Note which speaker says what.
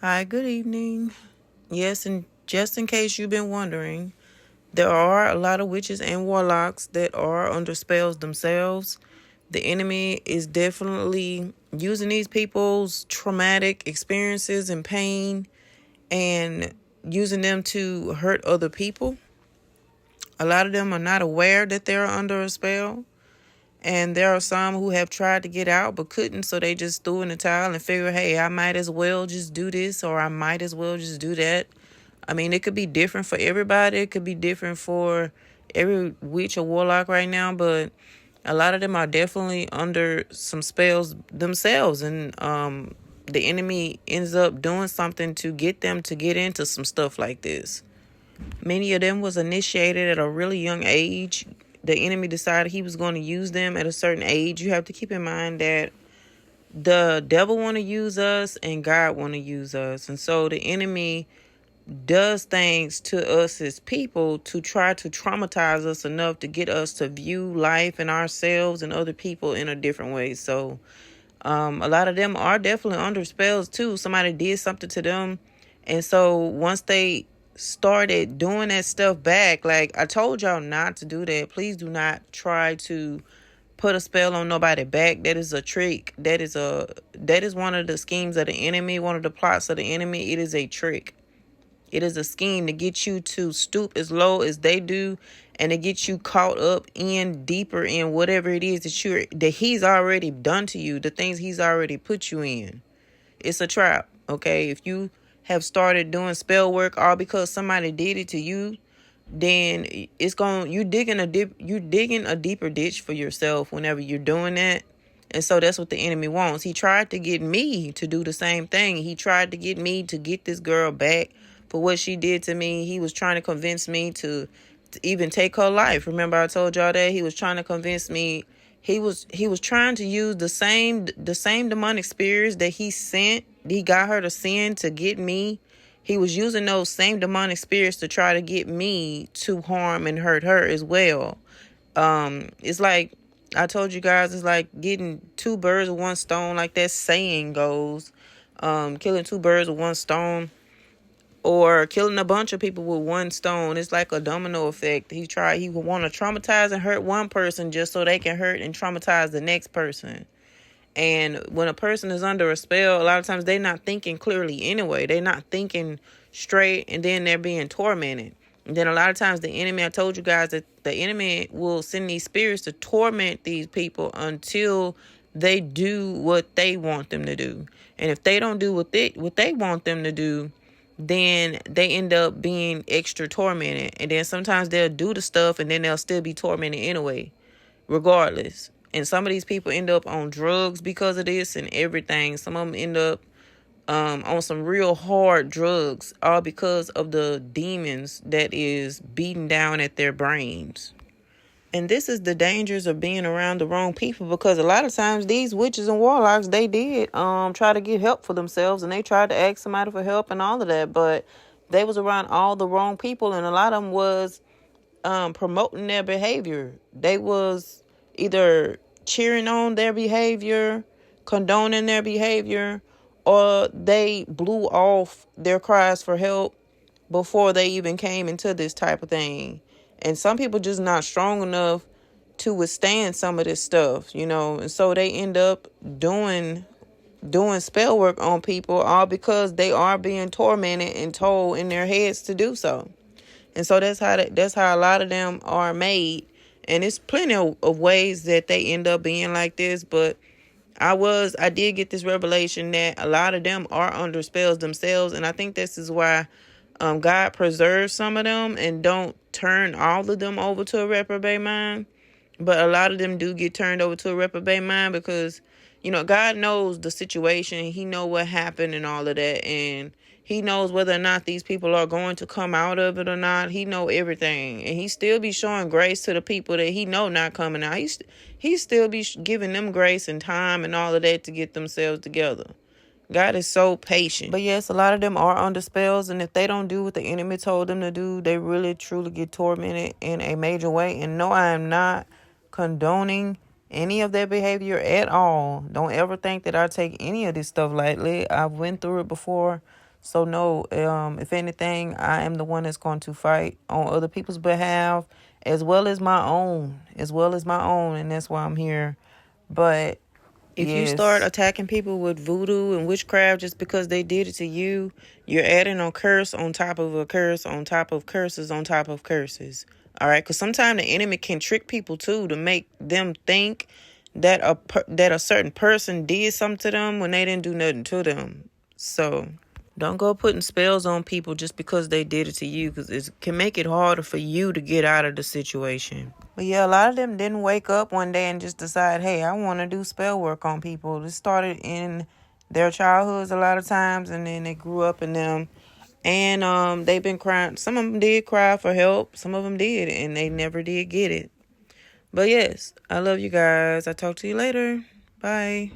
Speaker 1: Hi, good evening. Yes, and just in case you've been wondering, there are a lot of witches and warlocks that are under spells themselves. The enemy is definitely using these people's traumatic experiences and pain and using them to hurt other people. A lot of them are not aware that they're under a spell. And there are some who have tried to get out but couldn't, so they just threw in the towel and figured, hey, I might as well just do this or I might as well just do that. I mean, it could be different for everybody. It could be different for every witch or warlock right now, but a lot of them are definitely under some spells themselves. And the enemy ends up doing something to get them to get into some stuff like this. Many of them was initiated at a really young age. The enemy decided he was going to use them at a certain age. You have to keep in mind that the devil want to use us and God want to use us. And so the enemy does things to us as people to try to traumatize us enough to get us to view life and ourselves and other people in a different way. So a lot of them are definitely under spells too. Somebody did something to them. And so once they started doing that stuff back, like I told y'all not to do that. Please do not try to put a spell on nobody back. That is a trick. That is one of the schemes of the enemy, one of the plots of the enemy. It is a trick. It is a scheme to get you to stoop as low as they do and to get you caught up in deeper in whatever it is that he's already done to you, the things he's already put you in. It's a trap, okay? If you have started doing spell work all because somebody did it to you, then you digging a deeper ditch for yourself whenever you're doing that. And so that's what the enemy wants. He tried to get me to do the same thing. He tried to get me to get this girl back for what she did to me. He was trying to convince me to even take her life. Remember I told y'all that he was trying to convince me. He was trying to use the same demonic spirits that he got her to send to get me. He was using those same demonic spirits to try to get me to harm and hurt her as well. It's like I told you guys, it's like getting two birds with one stone, like that saying goes. Killing two birds with one stone, or killing a bunch of people with one stone. It's like a domino effect. He would want to traumatize and hurt one person just so they can hurt and traumatize the next person. And when a person is under a spell, a lot of times they're not thinking clearly anyway. They're not thinking straight, and then they're being tormented. And then a lot of times the enemy, I told you guys that the enemy will send these spirits to torment these people until they do what they want them to do. And if they don't do what they want them to do, then they end up being extra tormented. And then sometimes they'll do the stuff and then they'll still be tormented anyway, regardless. And some of these people end up on drugs because of this and everything. Some of them end up on some real hard drugs, all because of the demons that is beating down at their brains. And this is the dangers of being around the wrong people, because a lot of times these witches and warlocks, they did try to get help for themselves, and they tried to ask somebody for help and all of that, but they was around all the wrong people, and a lot of them was promoting their behavior. They was either cheering on their behavior, condoning their behavior, or they blew off their cries for help before they even came into this type of thing. And some people just not strong enough to withstand some of this stuff, and so they end up doing spell work on people, all because they are being tormented and told in their heads to do so. And so that's how a lot of them are made. And it's plenty of ways that they end up being like this, but I did get this revelation that a lot of them are under spells themselves, and I think this is why God preserves some of them and don't turn all of them over to a reprobate mind. But a lot of them do get turned over to a reprobate mind because, God knows the situation. He know what happened and all of that. And he knows whether or not these people are going to come out of it or not. He know everything. And he still be showing grace to the people that he know not coming out. He still be giving them grace and time and all of that to get themselves together. God is so patient. But yes, a lot of them are under spells, and if they don't do what the enemy told them to do, they really truly get tormented in a major way. And no, I am not condoning any of their behavior at all. Don't ever think that I take any of this stuff lightly. I've went through it before, So no, if anything, I am the one that's going to fight on other people's behalf, as well as my own, and that's why I'm here. But if you start attacking people with voodoo and witchcraft just because they did it to you, you're adding a curse on top of a curse on top of curses on top of curses. All right, because sometimes the enemy can trick people too to make them think that a certain person did something to them when they didn't do nothing to them. So don't go putting spells on people just because they did it to you, because it can make it harder for you to get out of the situation. But yeah, a lot of them didn't wake up one day and just decide, hey, I want to do spell work on people. This started in their childhoods a lot of times, and then they grew up in them. And they've been crying. Some of them did cry for help. Some of them did, and they never did get it. But yes, I love you guys. I'll talk to you later. Bye.